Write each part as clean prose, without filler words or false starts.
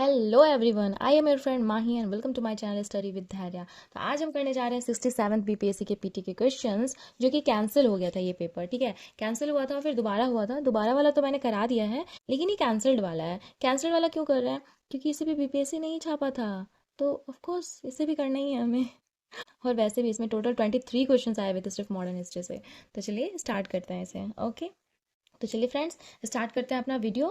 Hello everyone, I am your friend Mahi and welcome to my channel study with Dhairya. तो आज हम करने जा रहे हैं 67th बीपीएससी के पीटी के क्वेश्चंस, जो कि कैंसिल हो गया था ये पेपर। ठीक है, कैंसिल हुआ था फिर दोबारा हुआ था। दोबारा वाला तो मैंने करा दिया है, लेकिन ये कैंसिल्ड वाला है। कैंसिल्ड वाला क्यों कर रहे हैं? क्योंकि इसे भी बीपीएससी नहीं छापा था, तो ऑफकोर्स इसे भी करना ही है हमें। और वैसे भी इसमें टोटल 23 क्वेश्चन आए हुए थे सिर्फ मॉडर्न हिस्ट्री से। तो चलिए स्टार्ट करते हैं इसे। ओके, तो चलिए फ्रेंड्स स्टार्ट करते हैं अपना वीडियो।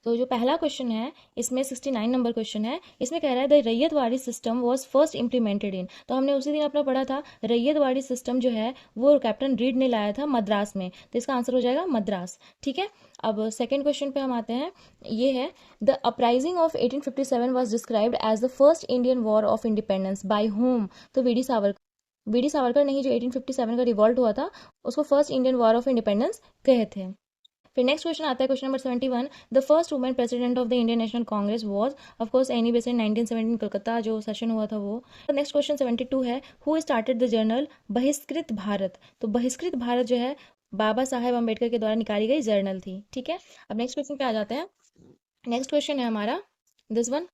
तो जो पहला क्वेश्चन है, इसमें 69 नंबर क्वेश्चन है। इसमें कह रहा है the ryotwari system was first implemented in. तो हमने उसी दिन अपना पढ़ा था रैयतवाड़ी सिस्टम जो है वो कैप्टन रीड ने लाया था मद्रास में, तो इसका आंसर हो जाएगा मद्रास। ठीक है, अब सेकेंड क्वेश्चन पे हम आते हैं। ये है the uprising of 1857 was described as the first Indian war of independence by whom. तो वी डी सावरकर नहीं, जो 1857 का रिवॉल्ट हुआ था उसको first Indian war of independence कहे थे। फिर नेक्स्ट क्वेश्चन आता है, question number 71। The first women president of the Indian National Congress was of course Annie Besant, 1917 Calcutta जो सेशन हुआ था वो। नेक्स्ट क्वेश्चन 72 है, हु स्टार्टेड द जर्नल बहिष्कृत भारत। तो बहिष्कृत भारत जो है बाबा साहेब अम्बेडकर के द्वारा निकाली गई जर्नल थी। ठीक है, अब नेक्स्ट क्वेश्चन पे आ जाते हैं। नेक्स्ट क्वेश्चन है हमारा this one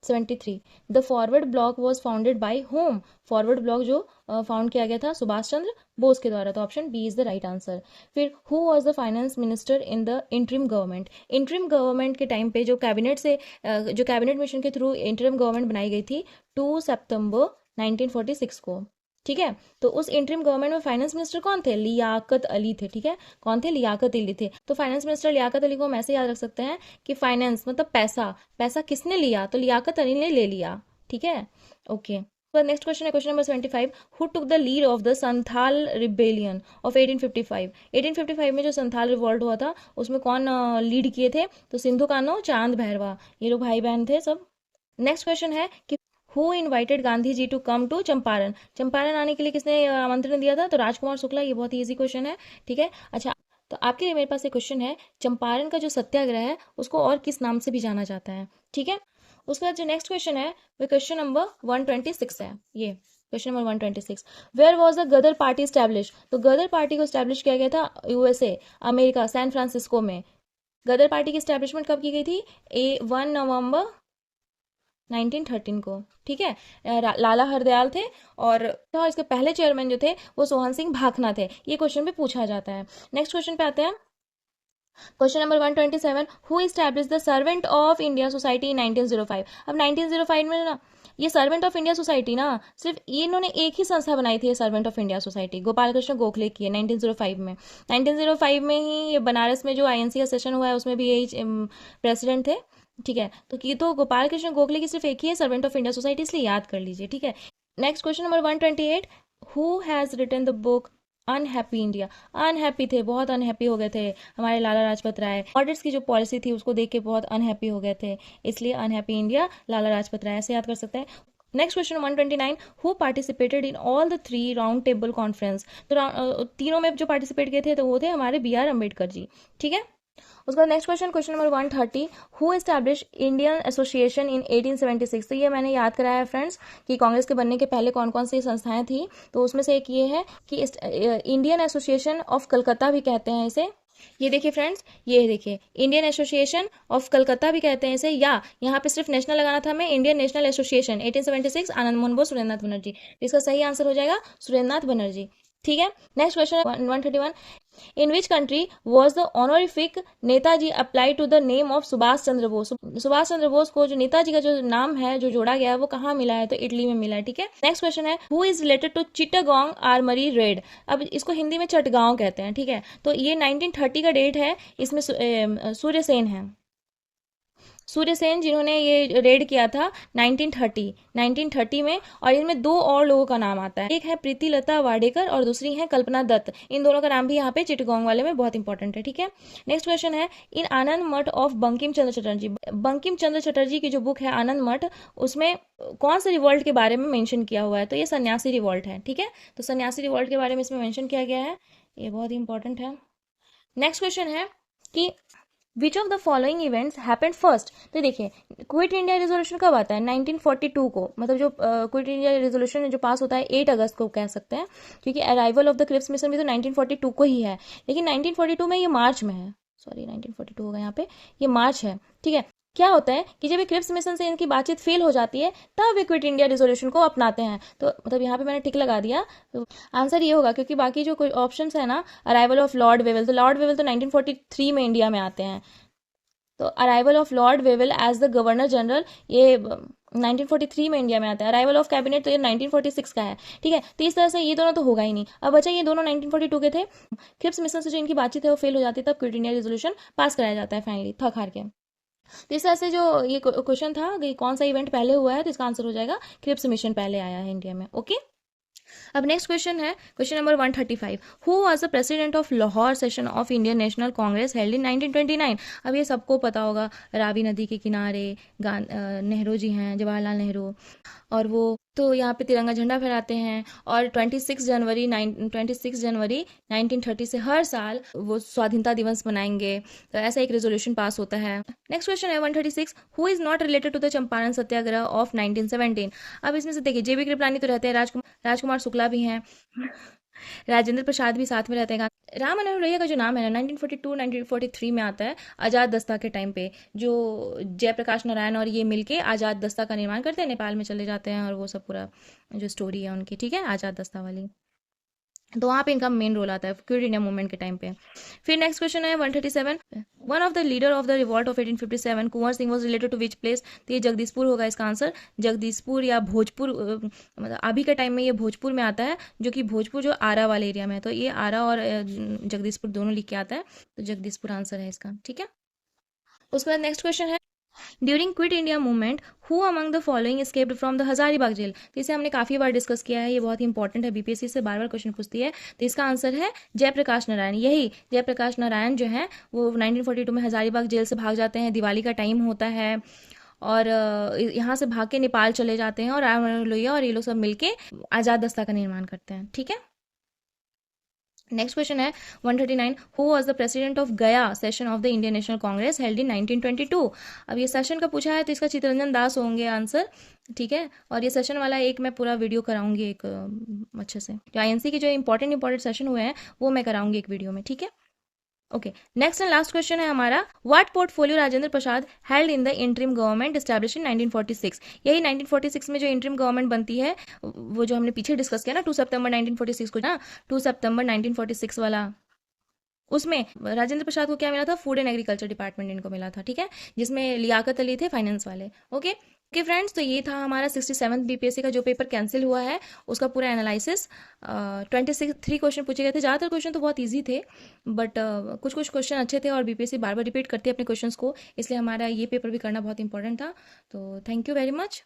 73। The Forward Bloc was founded by whom. Forward Bloc जो फाउंड किया गया था सुभाष चंद्र बोस के द्वारा, तो option B is the right answer. फिर who was the finance minister in the interim government. Interim government के टाइम पे जो कैबिनेट मिशन के थ्रू इंटरिम गवर्नमेंट बनाई गई थी 2 सितंबर 1946 को। ठीक है, तो उस इंटरिम गवर्नमेंट में फाइनेंस मिनिस्टर कौन थे? लियाकत अली थे। ठीक है, कौन थे? लियाकत अली थे। तो फाइनेंस मिनिस्टर लियाकत अली को हम ऐसे याद रख सकते हैं कि फाइनेंस मतलब पैसा, पैसा किसने लिया? तो लियाकत अली ने ले लिया। ठीक है, ओके। तो नेक्स्ट क्वेश्चन है, question number 75। Who took the lead of the Santhal rebellion of 1855। 1855 में जो संथाल रिवॉल्ट हुआ था उसमें कौन लीड किए थे? तो सिंधु कान्हू, चांद भैरवा, ये लोग भाई बहन थे सब। नेक्स्ट क्वेश्चन है कि who invited Gandhi ji to come to Champaran. Champaran आने के लिए किसने आमंत्रण दिया था? तो राजकुमार शुक्ला। ये बहुत ही ईजी क्वेश्चन है। ठीक है, अच्छा, तो आपके लिए मेरे पास एक क्वेश्चन है, चंपारण का जो सत्याग्रह है उसको और किस नाम से भी जाना जाता है? ठीक है, उसके बाद जो नेक्स्ट क्वेश्चन है वो क्वेश्चन नंबर 126 है। ये question number 126, where was the Ghadar party establish. तो गदर पार्टी को स्टैब्लिश किया गया था यूएसए, अमेरिका, सैन फ्रांसिस्को में। गदर पार्टी की स्टैब्लिशमेंट कब की गई थी? 1 नवंबर 1913 को। ठीक है, लाला हरदयाल थे, और तो इसके पहले चेयरमैन जो थे वो सोहन सिंह भाखना थे। ये क्वेश्चन पे पूछा जाता है। नेक्स्ट क्वेश्चन पे आते हैं, question number 127। Who establish the servant of India society in 1905। अब 1905 में ना ये सर्वेंट ऑफ इंडिया सोसाइटी ना सिर्फ ये इन्होंने एक ही संस्था बनाई थी, servant of India society Gopal Krishna Gokhale की है 1905 में। 1905 में ही ये बनारस में जो आईएनसी का सेशन हुआ है उसमें भी यही प्रेसिडेंट थे। ठीक है, तो गोपाल कृष्ण गोखले की सिर्फ एक ही है सर्वेंट ऑफ इंडिया सोसाइटी, इसलिए याद कर लीजिए। ठीक है, next question number 128। Who has written the book unhappy India. Unhappy थे, बहुत अनहैप्पी हो गए थे हमारे लाला लाजपत राय। ऑडिट्स की जो पॉलिसी थी उसको देख के बहुत अनहैप्पी हो गए थे, इसलिए अनहैप्पी इंडिया लाला लाजपत राय, ऐसे याद कर सकते हैं। Next question 129। Who participated in all the 3 round table conference. तो तीनों में जो पार्टिसिपेट किए थे तो वो थे हमारे BR अम्बेडकर जी। ठीक है, उसका next question, question number 130। Who establish Indian Association in 1876। तो ये मैंने याद कराया है फ्रेंड्स कि कांग्रेस के बनने के पहले कौन कौन सी संस्थाएं थी, तो उसमें से एक ये है कि इंडियन एसोसिएशन ऑफ कलकत्ता भी कहते हैं इसे। ये देखिए फ्रेंड्स, ये देखिए इंडियन एसोसिएशन ऑफ कलकत्ता भी कहते हैं इसे, या यहाँ पे सिर्फ नेशनल लगाना था हमें, Indian National Association 1876, Anand Mohan Bose, Surendranath Banerjee. इसका सही आंसर हो जाएगा सुरेंद्रनाथ बनर्जी। ठीक है, next question 131। In which country was the honorific Netaji apply to the name of Subhash Chandra Bose. Subhash Chandra Bose को जो नेताजी का जो नाम है जो जोड़ा गया है वो कहाँ मिला है? तो इटली में मिला है। ठीक है, नेक्स्ट क्वेश्चन है, who is related to Chittagong armoury raid. अब इसको हिंदी में चटगांव कहते हैं। ठीक है, तो ये 1930 का डेट है, इसमें सूर्यसेन है, सूर्यसेन जिन्होंने ये रेड किया था 1930 में, और इनमें 2 और लोगों का नाम आता है, एक है प्रीति लता वाडेकर और दूसरी है कल्पना दत्त। इन दोनों का नाम भी यहाँ पे चिटगांव वाले में बहुत इंपॉर्टेंट है। ठीक है, नेक्स्ट क्वेश्चन है, इन आनंद मठ ऑफ बंकिम चंद्र चटर्जी। बंकिम चंद्र चटर्जी की जो बुक है आनंद मठ, उसमें कौन से रिवॉल्ट के बारे में मेंशन किया हुआ है? तो ये सन्यासी रिवॉल्ट है। ठीक है, तो सन्यासी रिवॉल्ट के बारे में इसमें मेंशन किया गया है, ये बहुत ही इंपॉर्टेंट है। नेक्स्ट क्वेश्चन है कि which of the following events happened first. तो देखिए क्विट इंडिया रेजोल्यूशन कब आता है? 1942 को, मतलब जो क्विट इंडिया रेजोल्यूशन जो पास होता है 8 अगस्त को कह सकते हैं, क्योंकि arrival of the Cripps mission भी तो 1942 को ही है, लेकिन 1942 में ये मार्च में है, सॉरी 1942 होगा यहाँ पे, ये मार्च है। ठीक है, क्या होता है कि जब ये क्रिप्स मिशन से इनकी बातचीत फेल हो जाती है तब वे क्विट इंडिया रिजोल्यूशन को अपनाते हैं। तो मतलब यहाँ पे मैंने टिक लगा दिया, तो आंसर ये होगा, क्योंकि बाकी जो कोई ऑप्शंस है ना, अराइवल ऑफ लॉर्ड वेवल, तो लॉर्ड वेवल तो 1943 में इंडिया में आते हैं। तो arrival of Lord Wavell as the governor general, ये 1943 में इंडिया में आता है। अराइवल ऑफ कैबिनेट तो ये 1946 का है। ठीक है, तो इस तरह से ये दोनों तो होगा ही नहीं। अब बचा ये दोनों 1942 के थे। क्रिप्स मिशन से जो इनकी बातचीत है वो फेल हो जाती है, तब क्विट इंडिया रेजोल्यूशन पास कराया जाता है फाइनली, थक हार के। तो इस तरह से जो ये क्वेश्चन था कि कौन सा इवेंट पहले हुआ है, तो इसका आंसर हो जाएगा क्रिप्स मिशन पहले आया है इंडिया में। ओके, अब नेक्स्ट क्वेश्चन है question number 135। Who was the president of Lahore session of Indian National Congress held इन 1929? अब ये सबको पता होगा, रावी नदी के किनारे नेहरू जी हैं, जवाहरलाल नेहरू। और वो तो यहाँ पे तिरंगा झंडा फहराते हैं, और 26 जनवरी 1930 से हर साल वो स्वाधीनता दिवस मनाएंगे। तो ऐसा एक रेजोल्यूशन पास होता है। नेक्स्ट क्वेश्चन है 136। Who is not related to the Champaran satyagraha of 1917? अब इसमें से देखिए, जेबी कृपलानी तो रहते हैं, राजकुमार शुक्ला भी हैं, राजेंद्र प्रसाद भी साथ में रहते हैं। राम मनोहर लोहिया का जो नाम है ना, 1942 1943 में आता है, आज़ाद दस्ता के टाइम पे, जो जयप्रकाश नारायण और ये मिलके आज़ाद दस्ता का निर्माण करते हैं, नेपाल में चले जाते हैं, और वो सब पूरा जो स्टोरी है उनकी, ठीक है, आज़ाद दस्ता वाली। तो वहाँ पे इनका मेन रोल आता है क्विट इंडिया मूवमेंट के टाइम पे। फिर नेक्स्ट क्वेश्चन है 137। One of the leader of the revolt of 1857, Kunwar Singh was related to which place? तो ये जगदीशपुर होगा इसका आंसर। जगदीशपुर या भोजपुर, मतलब अभी के टाइम में ये भोजपुर में आता है, जो कि भोजपुर जो आरा वाले एरिया में है। तो ये आरा और जगदीशपुर दोनों लिख के आता है, तो जगदीशपुर आंसर है इसका। ठीक है, उसके बाद नेक्स्ट क्वेश्चन है, during quit India movement who among the following escaped from the Hazaribagh jail? तो इसे हमने काफ़ी बार डिस्कस किया है, ये बहुत ही इंपॉर्टेंट है, बीपीएससी से बार बार क्वेश्चन पूछती है। तो इसका आंसर है जयप्रकाश नारायण। यही जयप्रकाश नारायण जो है वो 1942 में हजारीबाग जेल से भाग जाते हैं, दिवाली का टाइम होता है, और यहाँ से भाग के नेपाल चले जाते हैं, और राम मनोहर लोहिया और ये लोग सब मिलके आज़ाद दस्ता का निर्माण करते हैं। ठीक है, नेक्स्ट क्वेश्चन है 139। Who was the president of Gaya session of the Indian National Congress held in 1922? अब ये सेशन का पूछा है, तो इसका चित्तरंजन दास होंगे आंसर। ठीक है, और ये सेशन वाला एक मैं पूरा वीडियो कराऊंगी एक अच्छे से, जो आईएनसी के जो इंपॉर्टेंट सेशन हुए हैं वो मैं कराऊंगी एक वीडियो में। ठीक है, okay, next and last question है हमारा, what portfolio Rajendra Prasad held in the interim government establish in 1946? यही 1946 में जो इंटरिम गवर्नमेंट बनती है, वो जो हमने पीछे डिस्कस किया ना 2 सितंबर 1946 को ना, 2 सितंबर 1946 वाला, उसमें राजेंद्र प्रसाद को क्या मिला था? फूड एंड एग्रीकल्चर डिपार्टमेंट इनको मिला था। ठीक है, जिसमें लियाकत अली थे फाइनेंस वाले। ओके ओके फ्रेंड्स, तो ये था हमारा 67 बीपीएससी का जो पेपर कैंसिल हुआ है उसका पूरा एनालिसिस। 23 क्वेश्चन पूछे गए थे, ज़्यादातर क्वेश्चन तो बहुत ईजी थे, बट कुछ कुछ क्वेश्चन अच्छे थे, और बीपीएससी बार बार रिपीट करती है अपने क्वेश्चंस को, इसलिए हमारा ये पेपर भी करना बहुत इंपॉर्टेंट था। तो थैंक यू वेरी मच।